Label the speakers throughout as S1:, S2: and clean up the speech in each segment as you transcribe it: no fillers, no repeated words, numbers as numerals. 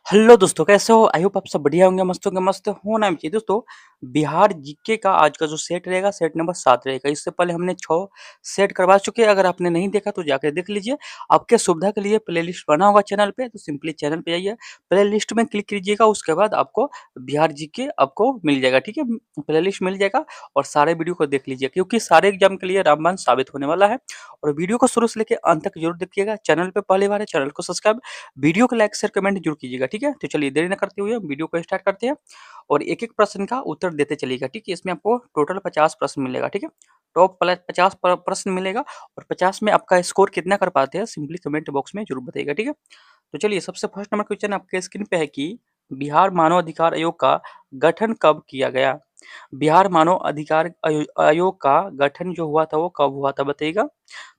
S1: Hello दोस्तों, कैसे हो? आई होप आप सब बढ़िया होंगे, मस्त होंगे, मस्त होना भी चाहिए। दोस्तों, बिहार जीके का आज का जो सेट रहेगा, सेट नंबर 7 रहेगा। इससे पहले हमने 6 सेट करवा चुके हैं। अगर आपने नहीं देखा तो जाकर देख लीजिए। आपके सुविधा के लिए प्लेलिस्ट बना होगा चैनल पे, तो सिंपली चैनल पे जाइए, प्लेलिस्ट में क्लिक कीजिएगा। उसके बाद आपको बिहार जीके आपको मिल जाएगा, ठीक है? प्लेलिस्ट मिल जाएगा और सारे वीडियो को देख लीजिए, क्योंकि सारे एग्जाम के लिए रामबाण साबित होने वाला है। और वीडियो को शुरू से लेकर अंत तक जरूर देखिएगा। चैनल पे पहली बार है, चैनल को सब्सक्राइब, वीडियो को लाइक शेयर कमेंट जरूर कीजिएगा, ठीक है? तो चलिए देरी न करते हुए वीडियो को स्टार्ट करते हैं और एक-एक प्रश्न का उत्तर देते चलिएगा, ठीक है? इसमें आपको टोटल 50 प्रश्न मिलेगा, ठीक है? टॉप प्लस 50 प्रश्न मिलेगा और 50 में आपका स्कोर कितना कर पाते हैं सिंपली कमेंट बॉक्स में जरूर बताइएगा, ठीक है? तो चलिए सबसे फर्स्ट नंबर क्वेश्चन आपके स्क्रीन पे है कि बिहार मानव अधिकार आयोग का गठन कब किया गया? बिहार मानव अधिकार आयोग का गठन जो हुआ था वो कब हुआ था बताइएगा?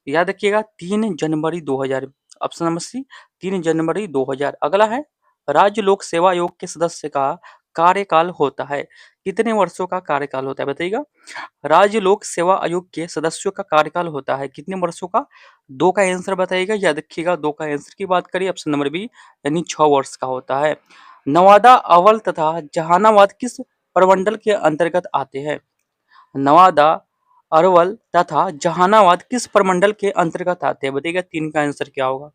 S1: याद रखिएगा 3 जनवरी 2000। ऑप्शन नंबर सी 3 जनवरी 2000। अगला है राज्य लोक सेवा आयोग के सदस्य का कार्यकाल होता है। कितने वर्षों का कार्यकाल होता है बताइएगा? राज्य लोक सेवा आयोग के सदस्यों का कार्यकाल होता है कितने वर्षों का? 2 का आंसर बताइएगा। याद रखिएगा 2 का आंसर की बात करिए, ऑप्शन नंबर बी यानी 6 वर्ष का होता है। नवादा, अवल तथा जहानाबाद किस प्रमंडल के अंतर्गत आते हैं? नवादा, अरवल तथा जहानाबाद किस प्रमंडल के अंतर्गत आते हैं बताइएगा? 3 का आंसर क्या होगा?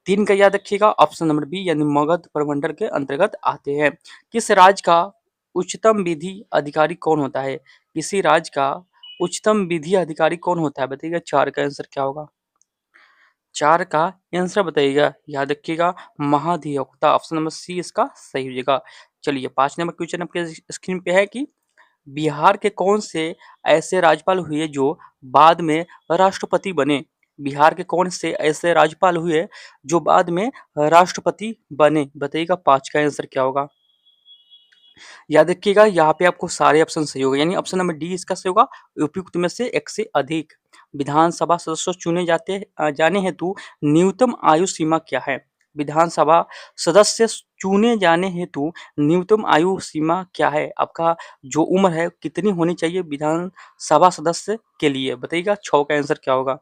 S1: 3 का याद रखिएगा, ऑप्शन नंबर बी यानी मगध प्रमंडल के अंतर्गत आते हैं। किस राज्य का उच्चतम विधि अधिकारी कौन होता है? किसी राज्य का उच्चतम विधि अधिकारी कौन होता है बताइएगा? 4 का आंसर क्या होगा? 4 का आंसर बताइएगा। याद रखिएगा महाधिवक्ता, ऑप्शन नंबर सी इसका सही हो जाएगा। चलिए 5 नंबर क्वेश्चन आपके स्क्रीन पे है कि बिहार के कौन से ऐसे राज्यपाल हुए जो बाद में राष्ट्रपति बने? बिहार के कौन से ऐसे राज्यपाल हुए जो बाद में राष्ट्रपति बने बताइएगा? 5 का आंसर क्या होगा? याद रखिएगा यहाँ पे आपको सारे ऑप्शन सही होगा, यानी ऑप्शन नंबर डी इसका सही होगा। उपयुक्त में से एक से अधिक विधानसभा सदस्य चुने जाने हेतु न्यूनतम आयु सीमा क्या है? विधानसभा सदस्य चुने जाने हेतु न्यूनतम आयु सीमा क्या है? आपका जो उम्र है कितनी होनी चाहिए विधानसभा सदस्य के लिए बताइएगा? 6 का आंसर क्या होगा?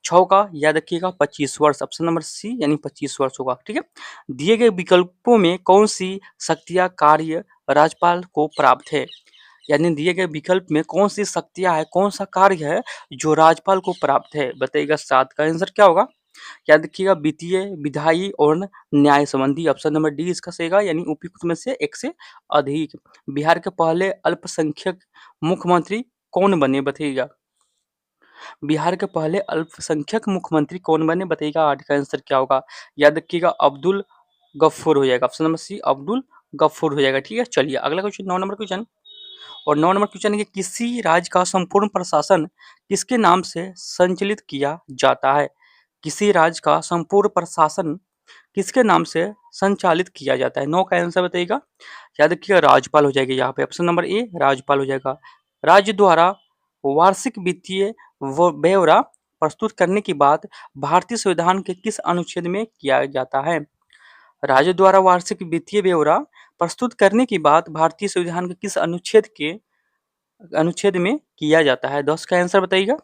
S1: 6 का याद रखिएगा 25 वर्ष, ऑप्शन नंबर सी यानी 25 वर्ष होगा, ठीक है? दिए गए विकल्पों में कौन सी शक्तियां कार्य राज्यपाल को प्राप्त है? यानी दिए गए विकल्प में कौन सी शक्तियां है, कौन सा कार्य है जो राज्यपाल को प्राप्त है बताइएगा? 7 का आंसर क्या होगा? याद रखिएगा वित्तीय, विधायी और न्याय संबंधी, ऑप्शन नंबर डी इसका सही होगा, यानी उपयुक्त में से एक से अधिक। बिहार के पहले अल्पसंख्यक मुख्यमंत्री कौन बने बताइएगा? बिहार के पहले अल्पसंख्यक मुख्यमंत्री कौन बने बताइएगा? 8 का आंसर क्या होगा? याद रखिएगा अब्दुल गफ्फूर हो जाएगा, ऑप्शन नंबर सी अब्दुल गफ्फूर हो जाएगा, ठीक है? चलिए अगला क्वेश्चन 9 नंबर क्वेश्चन। और 9 नंबर क्वेश्चन है कि किसी राज्य का संपूर्ण प्रशासन किसके नाम से संचालित किया जाता है? किसी राज्य का संपूर्ण प्रशासन किसके नाम से संचालित किया जाता है? 9 का आंसर बताइएगा। याद रखिएगा राज्यपाल हो जाएगा यहाँ पे, ऑप्शन नंबर ए राज्यपाल हो जाएगा। राज्य द्वारा वार्षिक वित्तीय ब्यौरा प्रस्तुत करने की बात भारतीय संविधान के किस अनुच्छेद में किया जाता है? राज्य द्वारा वार्षिक वित्तीय ब्यौरा प्रस्तुत करने की बात भारतीय संविधान के किस अनुच्छेद में किया जाता है? 10 का आंसर बताइएगा।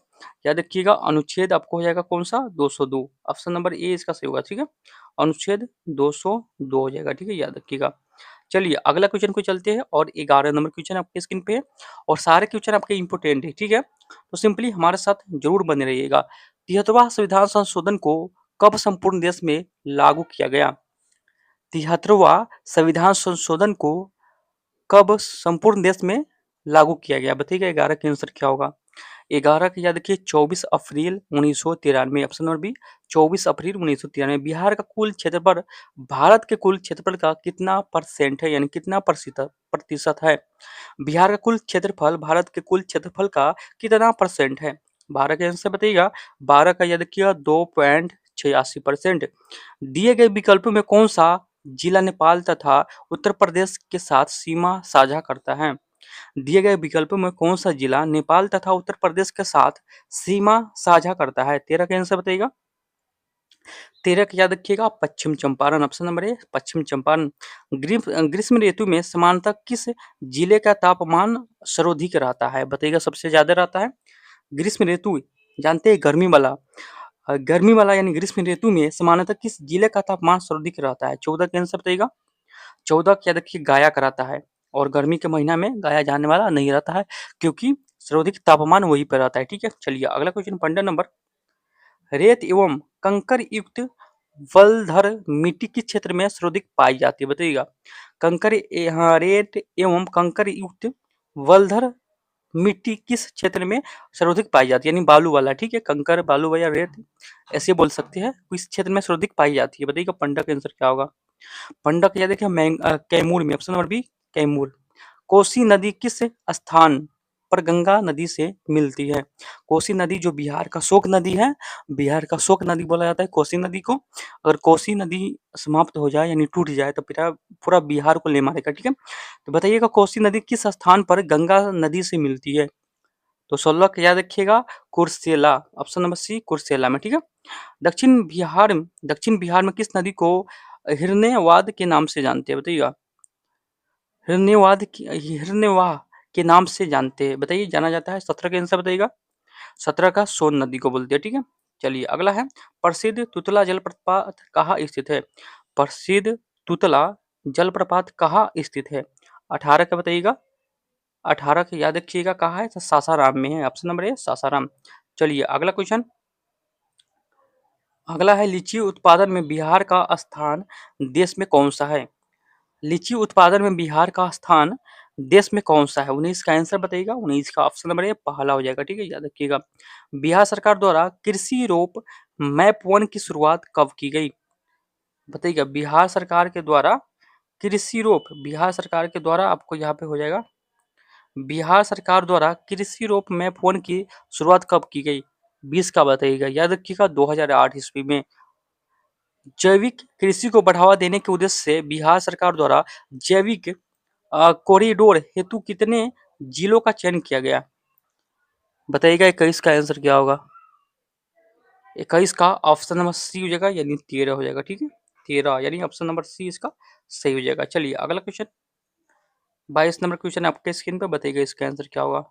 S1: याद रखिएगा अनुच्छेद आपको हो जाएगा कौन सा? 202, ऑप्शन नंबर ए इसका सही होगा, ठीक है? अनुच्छेद 202 हो जाएगा, ठीक है? याद रखिएगा। चलिए अगला क्वेश्चन को चलते हैं और 11 नंबर क्वेश्चन आपके स्क्रीन पे है और सारे क्वेश्चन आपके इंपोर्टेंट है, ठीक है? तो सिंपली हमारे साथ जरूर बने रहिएगा। 73वां संविधान संशोधन को कब संपूर्ण देश में लागू किया गया? 73वां संविधान संशोधन को कब संपूर्ण देश में लागू किया गया बताइएगा? 11 का आंसर क्या होगा? 11 का याद रखिए 24 अप्रैल 1993, ऑप्शन नंबर बी 24 अप्रैल 1993। बिहार का कुल क्षेत्रफल भारत के कुल क्षेत्रफल का कितना परसेंट है, यानी कितना प्रतिशत है? बिहार का कुल क्षेत्रफल भारत के कुल क्षेत्रफल का कितना परसेंट है? 12 का आंसर बताइएगा। 12 का याद रखिएगा 2.86%। दिए गए विकल्पों में कौन सा जिला नेपाल तथा उत्तर प्रदेश के साथ सीमा साझा करता है? दिए गए विकल्पों में कौन सा जिला नेपाल तथा उत्तर प्रदेश के साथ सीमा साझा करता है? 13 का आंसर बताइएगा। 13 का याद रखिएगा पश्चिम चंपारण, ऑप्शन नंबर ए पश्चिम चंपारण। ग्रीष्म ऋतु में सामान्यतः किस जिले का तापमान सर्वाधिक रहता है बताइएगा? सबसे ज्यादा रहता है ग्रीष्म ऋतु, जानते हैं गर्मी वाला गर्मी वाला यानी ग्रीष्म ऋतु में सामान्यतः किस जिले का तापमान सर्वाधिक रहता है? 14 का आंसर बताइएगा। 14 क्या देखिए गया कराता है और गर्मी के महीना में गाया जाने वाला नहीं रहता है क्योंकि सर्वाधिक तापमान वहीं पर रहता है। ठीक है, चलिए अगला क्वेश्चन 15 नंबर। रेत एवं कंकर युक्त वलधर मिट्टी किस क्षेत्र में सर्वाधिक पाई जाती है? बताइएगा। हाँ, रेत एवं कंकर युक्त वलधर मिट्टी किस क्षेत्र में सर्वाधिक पाई जाती है? यानी बालू वाला। ठीक है, कंकर बालू या रेत ऐसे बोल सकते हैं। किस क्षेत्र में सर्वाधिक पाई जाती है? बताइएगा। पंडा का आंसर क्या होगा? पंडक या देखिए कैमूर में। Option number B Kaimur. Kosi नदी किस स्थान पर गंगा नदी से मिलती है? कोसी नदी जो बिहार का शोक नदी है, बिहार का शोक नदी बोला जाता है कोसी नदी को। अगर कोसी नदी समाप्त हो जाए यानी टूट जाए तो पूरा पूरा बिहार को ले मारेगा। ठीक है, तो बताइएगा कोसी नदी किस स्थान पर गंगा नदी से मिलती है? तो 16 का याद रखिएगा, Kursela. Option number C Kursela में। ठीक है, दक्षिण बिहार में किस नदी को हिरण्यवाद के नाम से जानते हैं? बताइएगा। हिरण्यवाह के नाम से जानते हैं, बताइए जाना जाता है। 17 का आंसर बताइएगा। 17 का सोन नदी को बोलते हैं। ठीक है, चलिए अगला है प्रसिद्ध तुतला जलप्रपात कहाँ स्थित है? प्रसिद्ध तुतला जलप्रपात कहाँ स्थित है? 18 का बताइएगा। 18 का याद रखिएगा कहाँ है? तो सासाराम में है। Option number A Sasaram. चलिए अगला क्वेश्चन। अगला है लीची उत्पादन में बिहार का स्थान देश में कौन सा है? लीची उत्पादन में बिहार का स्थान देश में कौन सा है? 19 का आंसर बताइएगा। 19 का ऑप्शन नंबर ए पहला हो जाएगा। ठीक है, याद रखिएगा। बिहार सरकार द्वारा कृषि रोप मैप 1 की शुरुआत कब की गई? बताइएगा। बिहार सरकार के द्वारा आपको यहाँ पे हो जाएगा। बिहार सरकार द्वारा कृषि रोप मैप 1 की शुरुआत कब की गई? 20 का बताइएगा। याद रखिएगा 2008 ईस्वी में। जैविक कृषि को बढ़ावा देने के उद्देश्य से बिहार सरकार द्वारा जैविक कॉरिडोर हेतु कितने जिलों का चयन किया गया? बताइएगा। 21 का आंसर क्या होगा? 21 का ऑप्शन नंबर सी हो जाएगा यानी 13 हो जाएगा। ठीक है, 13 यानी ऑप्शन नंबर सी इसका सही हो जाएगा। चलिए अगला क्वेश्चन 22 नंबर क्वेश्चन आपके स्क्रीन पर। बताइएगा इसका आंसर क्या होगा?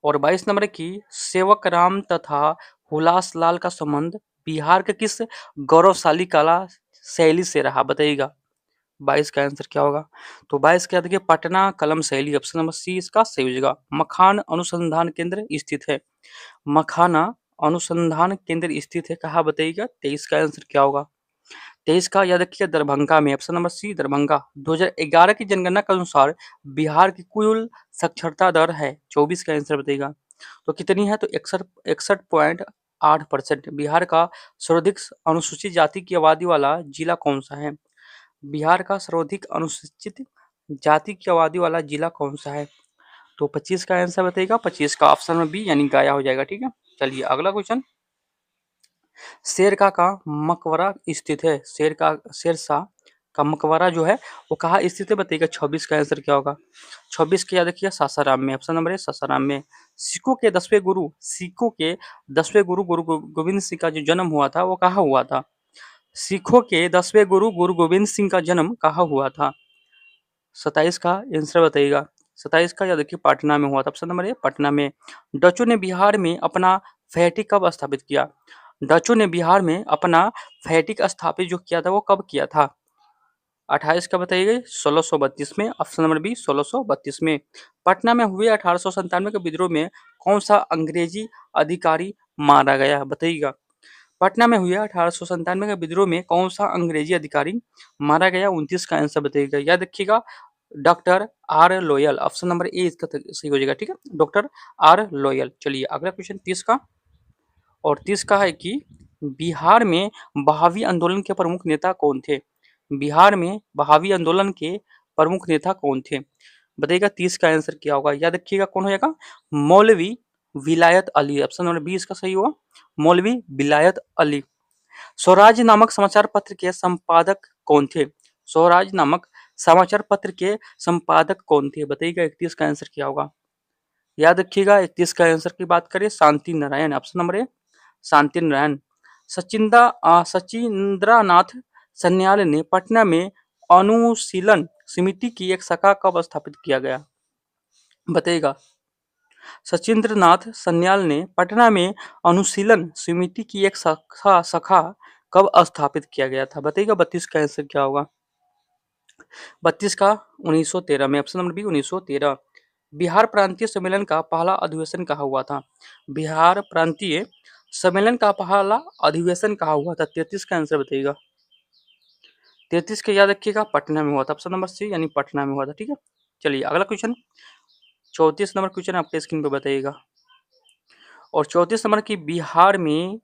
S1: और 22 नंबर की सेवक राम तथा हुलासलाल का संबंध बिहार के किस गौरवशाली कला शैली से रहा? बताइएगा। 22 का आंसर क्या होगा? तो 22 क्या देखिए पटना कलम शैली। ऑप्शन नंबर सी इसका सही हो जाएगा। मखान अनुसंधान केंद्र स्थित है। मखाना अनुसंधान केंद्र स्थित है कहाँ? बताइएगा। 23 का आंसर क्या होगा? 23 का याद रखिए दरभंगा में। ऑप्शन नंबर सी दरभंगा। 2011 की जनगणना के अनुसार बिहार की कुल साक्षरता दर है 24 का आंसर बताइएगा। तो कितनी है? तो 61.8%। बिहार का सर्वाधिक अनुसूचित जाति की आबादी वाला जिला कौन सा है? बिहार का सर्वाधिक अनुसूचित जाति की आबादी वाला जिला कौन सा है? तो 25 का आंसर बताइएगा। 25 का ऑप्शन में बी यानी गया हो जाएगा। ठीक है, चलिए अगला क्वेश्चन। शेरशाह का मकबरा स्थित है। शेरशाह का मकबरा जो है वो कहाँ स्थित है? बताइएगा। 26 का आंसर क्या होगा? 26 के याद रखिए सासाराम में। ऑप्शन नंबर है सासाराम में। सिखों के 10वें गुरु गुरु गोविंद सिंह का जो जन्म हुआ था वो कहाँ हुआ था? सिखों के 10वें गुरु गुरु गोविंद सिंह का जन्म कहाँ हुआ था? 27 का आंसर बताइएगा। 27 का याद रखिए पटना में हुआ था। ऑप्शन नंबर ए पटना में। डचों ने बिहार में अपना फैटी कब स्थापित किया? डचों ने बिहार में अपना फैटिक स्थापित जो किया था वो कब किया था? 28 का बताइएगा। 1632 में। ऑप्शन नंबर बी 1632 में। पटना में हुए 1897 के विद्रोह में कौन सा अंग्रेजी अधिकारी मारा गया? बताइएगा। पटना में हुए 1897 के विद्रोह में कौन सा अंग्रेजी अधिकारी मारा गया? 29 का आंसर बताइएगा। याद रखिएगा doctor R loyal. Option number A इसका सही हो जाएगा। ठीक है, डॉक्टर आर लोयल। चलिए अगला क्वेश्चन 30 का। और 30 का है कि बिहार में बहावी आंदोलन के प्रमुख नेता कौन थे? बिहार में बहावी आंदोलन के प्रमुख नेता कौन थे? बताइएगा। 30 का आंसर क्या होगा? याद रखिएगा कौन हो जाएगा? मौलवी विलायत अली। ऑप्शन नंबर बी इसका सही होगा। मौलवी विलायत अली। स्वराज नामक समाचार पत्र के संपादक कौन थे? स्वराज नामक समाचार पत्र के संपादक कौन थे? बताइएगा। 31 का आंसर क्या होगा? याद रखिएगा 31 का आंसर की बात करें शांति नारायण। ऑप्शन नंबर ए शांति नारायण। सचिंद्रनाथ सन्याल ने पटना में अनुशीलन समिति की एक शाखा कब स्थापित किया गया? बताइएगा। सचिंद्रनाथ सन्याल ने पटना में अनुशीलन समिति की एक शाखा कब स्थापित किया गया था? बताइएगा 32 का आंसर क्या होगा? 32 का 1913 में, ऑप्शन नंबर बी 1913। बिहार प्रांतीय सम्मेलन का पहला अधिवेशन कहाँ हुआ था? बिहार प्रांतीय सम्मेलन का पहला अधिवेशन कहाँ हुआ था? 33 का आंसर बताइएगा। 33 का याद रखिएगा, पटना में हुआ था, ऑप्शन नंबर सी यानी पटना में हुआ था। ठीक है, चलिए अगला क्वेश्चन 34 नंबर क्वेश्चन आपके स्क्रीन पे बताइएगा। और 34 नंबर की, बिहार में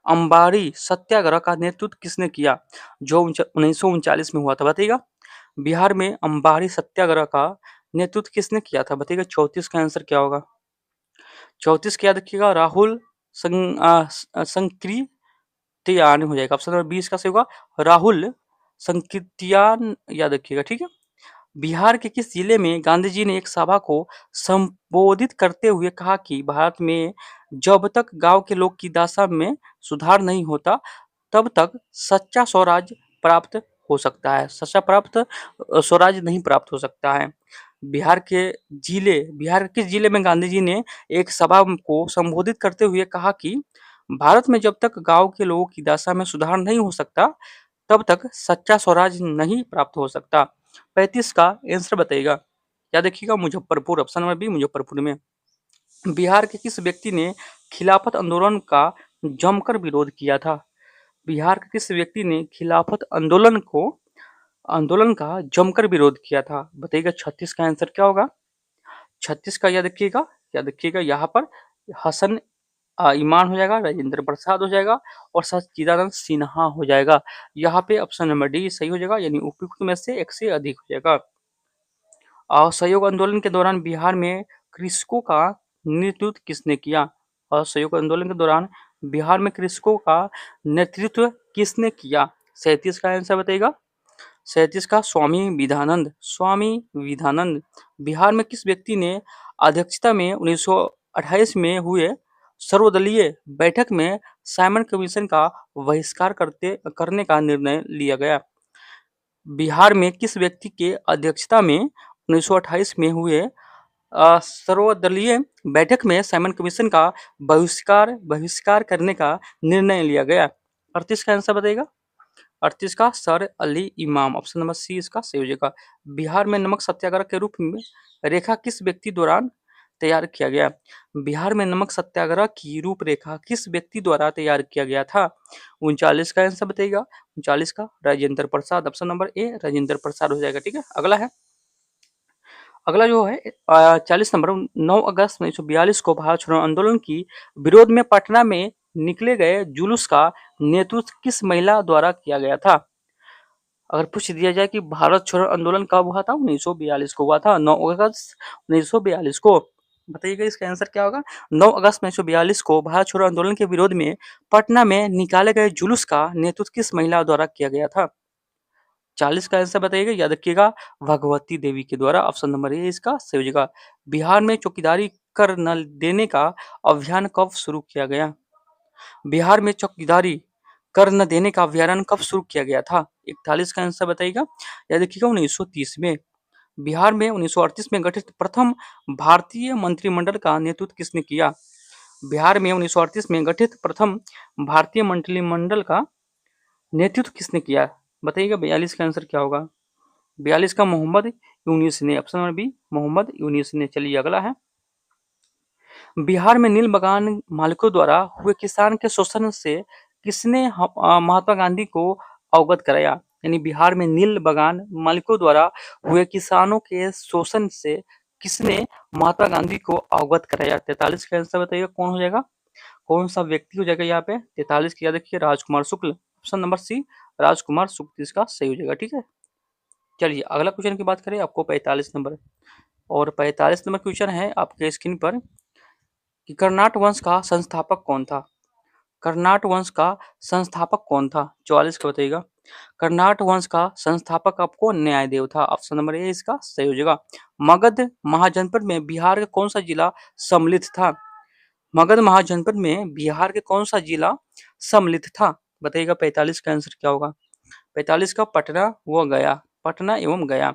S1: अंबारी सत्याग्रह का नेतृत्व किसने किया जो 1939 में हुआ था? बताइएगा। बिहार में अंबारी सत्याग्रह का नेतृत्व किसने किया था? बताइएगा 34 का आंसर क्या होगा? 34 का याद रखिएगा, राहुल संकृत्यान हो जाएगा, ऑप्शन नंबर 20 का सही होगा, राहुल संकृत्यान याद रखिएगा। ठीक है, बिहार के किस जिले में गांधी जी ने एक सभा को संबोधित करते हुए कहा कि भारत में जब तक गांव के लोग की दशा में सुधार नहीं होता तब तक सच्चा स्वराज प्राप्त हो सकता है, सच्चा प्राप्त स्वराज नहीं प्राप्त हो सकता है। बिहार के किस जिले में गांधी जी ने एक सभा को संबोधित करते हुए कहा कि भारत में जब तक गांव के लोगों की दशा में सुधार नहीं हो सकता तब तक सच्चा स्वराज नहीं प्राप्त हो सकता? 35 का आंसर बताइएगा। क्या देखिएगा, Muzaffarpur, option number B Muzaffarpur में। बिहार के किस व्यक्ति ने खिलाफत आंदोलन का जमकर विरोध किया था? बिहार के किस व्यक्ति ने खिलाफत आंदोलन का जमकर विरोध किया था? बताइएगा 36 का आंसर क्या होगा? 36 का याद रखिएगा यहाँ पर हसन ईमान हो जाएगा, राजेंद्र प्रसाद हो जाएगा और सच्चिदानंद सिन्हा हो जाएगा। यहाँ पे ऑप्शन नंबर डी सही हो जाएगा, यानी उपयुक्त में से एक से अधिक हो जाएगा। असहयोग आंदोलन के दौरान बिहार में कृषकों का नेतृत्व किसने किया? असहयोग आंदोलन के दौरान बिहार में कृषकों का नेतृत्व किसने किया? 37 का आंसर बताइएगा। 37 का स्वामी विधानंद। बिहार में किस व्यक्ति ने अध्यक्षता में 1928 में हुए सर्वदलीय बैठक में साइमन कमीशन का बहिष्कार करने का निर्णय लिया गया? बिहार में किस व्यक्ति के अध्यक्षता में 1928 में हुए सर्वदलीय बैठक में साइमन कमीशन का बहिष्कार करने का निर्णय लिया गया? 38 का आंसर बताइएगा। 38 का सर अली इमाम, ऑप्शन नंबर सी इसका सही हो जाएगा। बिहार में नमक सत्याग्रह के रूप में रेखा किस व्यक्ति दौरान तैयार किया गया? बिहार में नमक सत्याग्रह की रूपरेखा किस व्यक्ति द्वारा तैयार किया गया था? 39 का आंसर बताइएगा। 39 का Rajendra Prasad, option number A Rajendra Prasad हो जाएगा। ठीक है, अगला जो है 40 नंबर, 9 अगस्त 1942 को भारत छोड़ो आंदोलन की विरोध में पटना में निकले गए जुलूस का नेतृत्व किस महिला द्वारा किया गया था? अगर पूछ दिया जाए कि भारत छोड़ो आंदोलन कब हुआ था? 1942 को हुआ था, 9 अगस्त 1942 को। बताइएगा इसका आंसर क्या होगा? 9 अगस्त 1942 को भारत छोड़ो आंदोलन के विरोध में पटना में निकाले गए जुलूस का नेतृत्व किस महिला द्वारा किया गया था? 40 का आंसर बताइएगा, याद रखिएगा, भगवती देवी के द्वारा, ऑप्शन नंबर ए इसका सही हो जाएगा। बिहार में चौकीदारी कर न देने का अभियान कब शुरू किया गया? बिहार में चौकीदारी कर न देने का अभियान कब शुरू किया गया था? 41 का आंसर बताइएगा, याद रखिएगा 1930 में। बिहार में 1938 में गठित प्रथम भारतीय मंत्रिमंडल का नेतृत्व किसने किया? बिहार में 1938 में गठित प्रथम भारतीय मंत्रिमंडल का नेतृत्व किसने किया? बताइएगा 42 का आंसर क्या होगा? 42 का मोहम्मद यूनिस ने, option number B Mohammad Yunus ने। चलिए अगला है, बिहार में नील बगान मालिकों द्वारा हुए किसान के शोषण से किसने महात्मा गांधी को अवगत कराया? यानी बिहार में नील बगान मालिकों द्वारा हुए किसानों के शोषण से किसने महात्मा गांधी को अवगत कराया? 43 का आंसर बताइएगा, कौन हो जाएगा, कौन सा व्यक्ति हो जाएगा यहाँ पे? 43 की याद रखिए, राजकुमार शुक्ल, ऑप्शन नंबर सी राजकुमार शुक्ल इसका सही हो जाएगा। ठीक है, चलिए अगला क्वेश्चन की बात करें आपको 45 नंबर, और 45 नंबर क्वेश्चन है आपके स्क्रीन पर कि कर्नाट वंश का संस्थापक कौन था? कर्नाट वंश का संस्थापक कौन था? 44 का बताइएगा। कर्नाट वंश का संस्थापक आपको न्यायदेव था, ऑप्शन नंबर ए इसका सही हो जाएगा। मगध महाजनपद में बिहार का कौन सा जिला सम्मिलित था? मगध महाजनपद में बिहार के कौन सा जिला सम्मिलित था? बताइएगा 45 का आंसर क्या होगा? 45 का पटना व गया, पटना एवं गया।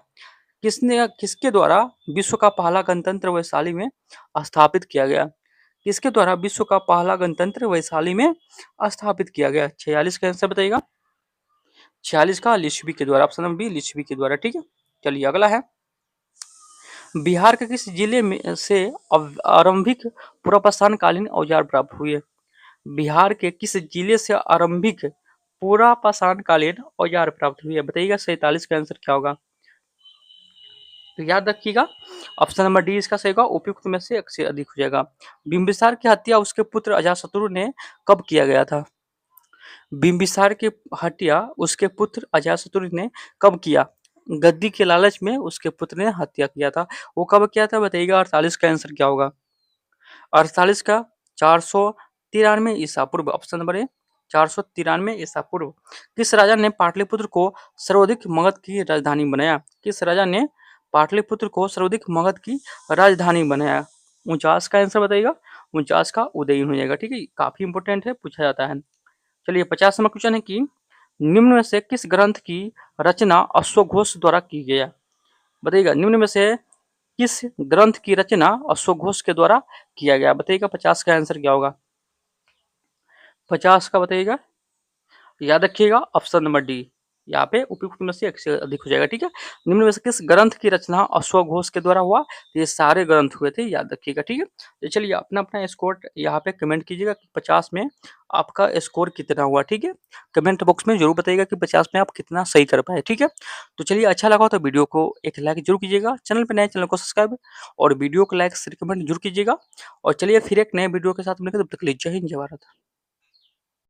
S1: किसके द्वारा विश्व का पहला गणतंत्र वैशाली में स्थापित किया गया? किसके द्वारा विश्व का पहला गणतंत्र वैशाली में स्थापित किया गया? 46 का आंसर बताइएगा। 46 का लिच्छवी के द्वारा, ऑप्शन नंबर बी लिच्छवी के द्वारा। ठीक है, चलिए अगला है, बिहार के किस जिले में से आरंभिक पुरापाषाणकालीन औजार प्राप्त हुए? बिहार के किस जिले से आरंभिक पुरापाषाणकालीन औजार प्राप्त हुए? बताइएगा 47 का आंसर क्या होगा? तो याद रखिएगा, ऑप्शन नंबर डी इसका सही होगा, उपयुक्त में से एक से अधिक हो जाएगा। बिंबिसार की हत्या उसके पुत्र अजातशत्रु ने कब किया गया था? बिंबिसार की हत्या उसके पुत्र अजातशत्रु ने कब किया? गद्दी के लालच में उसके पुत्र ने हत्या किया था। वो कब किया था बताइएगा। 48 का आंसर क्या होगा? 48 का 493 ईसा पूर्व, ऑप्शन नंबर ए 493 ईसा पूर्व। किस राजा ने पाटलिपुत्र को सर्वाधिक मगध की राजधानी बनाया? किस राजा ने पाटलिपुत्र को सर्वाधिक मगध की राजधानी बनाया? 49 का आंसर बताइएगा। 49 का उदयन हो जाएगा। ठीक है, काफी इंपोर्टेंट है, पूछा जाता है। चलिए 50 नंबर क्वेश्चन है कि निम्न में से किस ग्रंथ की रचना अश्वघोष द्वारा की गई है? बताइएगा, निम्न में से किस ग्रंथ की रचना अश्वघोष के द्वारा किया गया? बताइएगा 50 का आंसर क्या होगा? 50 का बताइएगा। याद रखिएगा, ऑप्शन नंबर डी यहाँ पे उपयुक्त में से एक से अधिक हो जाएगा। ठीक है, निम्न में से किस ग्रंथ की रचना अश्वघोष के द्वारा हुआ? तो ये सारे ग्रंथ हुए थे, याद रखिएगा। ठीक है, तो चलिए अपना अपना स्कोर यहाँ पे कमेंट कीजिएगा कि 50 में आपका स्कोर कितना हुआ। ठीक है, कमेंट बॉक्स में जरूर बताइएगा कि 50 में आप कितना सही कर पाए। ठीक है, तो चलिए अच्छा लगा तो वीडियो को एक लाइक जरूर कीजिएगा, चैनल पर नए चैनल को सब्सक्राइब और वीडियो को लाइक शेयर कमेंट जरूर कीजिएगा। और चलिए फिर एक नए वीडियो के साथ मिलकर, तब तक के लिए जय हिंद जय भारत।